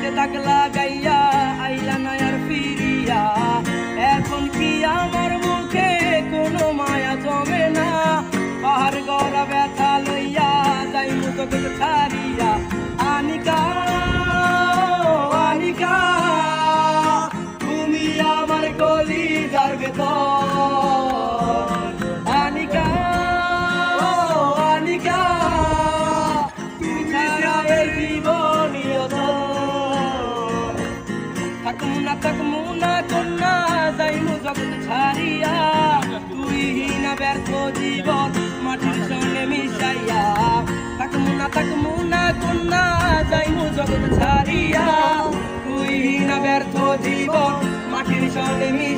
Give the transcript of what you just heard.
বুকে দাগ লাগাইয়া আইলা না আর ফিরিয়া। এখন কি আমার মুখে কোনো মায়া জমে না? পাহাড় গড়া ব্যথা লইয়া যাই মুখে ছাড়িয়া। আনিকা আনিকা তুমি আমার কলিজার ভেতর। আনিকা আনিকা তুমি ছাড়া এই জীবনিয়ত। থাকমু না কন্যা যাইমু জগৎ ছাড়িয়া। তুই না ব্যর্থ জীবন মাটির সঙ্গে মিশাইয়া। থাকমু না কন্যা যাইমু জগৎ ছাড়িয়া। তুই না ব্যর্থ জীবন মাটির সঙ্গে মিশাইয়া।